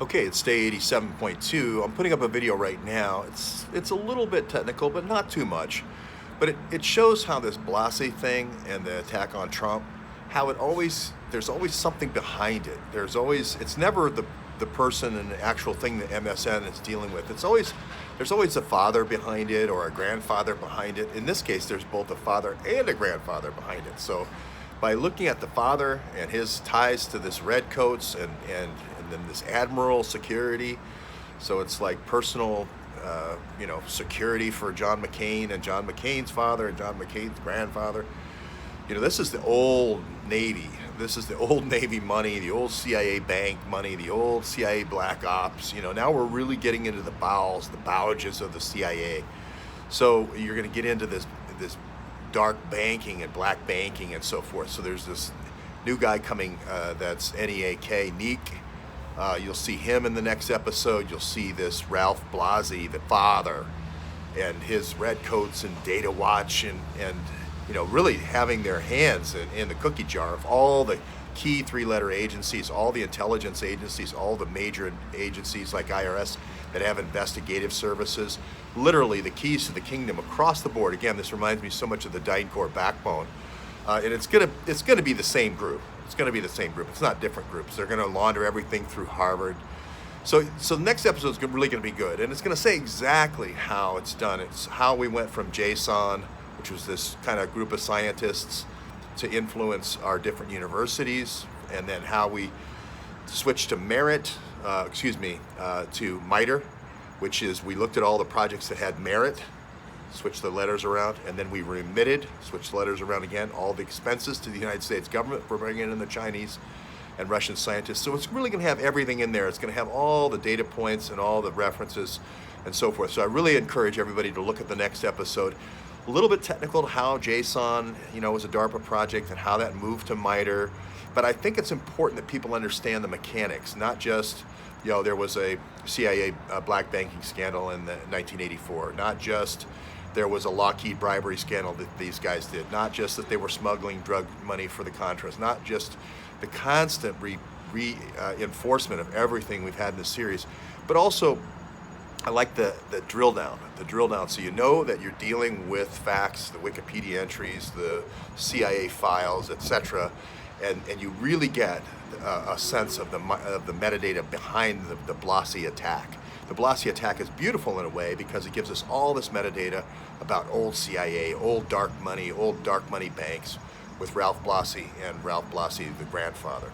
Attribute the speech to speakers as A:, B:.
A: Okay, it's day 87.2. I'm putting up a video right now. It's a little bit technical, but not too much. But it shows how this Blasey thing and the attack on Trump, how there's always something behind it. It's never the person and the actual thing that MSN is dealing with. There's always a father behind it or a grandfather behind it. In this case, there's both a father and a grandfather behind it. So by looking at the father and his ties to this redcoats and then this admiral security, so it's like personal security for John McCain and John McCain's father and John McCain's grandfather. This is the old Navy. This is the old Navy money, the old CIA bank money, the old CIA black ops. Now we're really getting into the bowels, the bowels of the CIA. So you're going to get into this dark banking and black banking and so forth. So there's this new guy coming that's Neek. You'll see him in the next episode. You'll see this Ralph Blasey, the father, and his redcoats and Data Watch and really having their hands in the cookie jar of all the key three-letter agencies, all the intelligence agencies, all the major agencies like IRS that have investigative services, literally the keys to the kingdom across the board. Again, this reminds me so much of the DynCorp backbone. And it's gonna be the same group. It's gonna be the same group. It's not different groups. They're gonna launder everything through Harvard. So the next episode is really gonna be good, and it's gonna say exactly how it's done. It's how we went from JSON, which was this kind of group of scientists, to influence our different universities, and then how we switched to to MITRE, which is we looked at all the projects that had merit, switched the letters around, and then we remitted, switched the letters around again, all the expenses to the United States government for bringing in the Chinese and Russian scientists. So it's really going to have everything in there. It's going to have all the data points and all the references and so forth. So I really encourage everybody to look at the next episode. A little bit technical to how JSON, was a DARPA project and how that moved to MITRE. But I think it's important that people understand the mechanics, not just, there was a CIA black banking scandal in 1984, not just there was a Lockheed bribery scandal that these guys did, not just that they were smuggling drug money for the Contras, not just the constant reinforcement of everything we've had in this series, but also I like the drill down, so you know that you're dealing with facts, the Wikipedia entries, the CIA files, etc., and you really get a sense of the metadata behind the Blasey attack. The Blasey attack is beautiful in a way because it gives us all this metadata about old CIA, old dark money banks with Ralph Blasey and Ralph Blasey, the grandfather.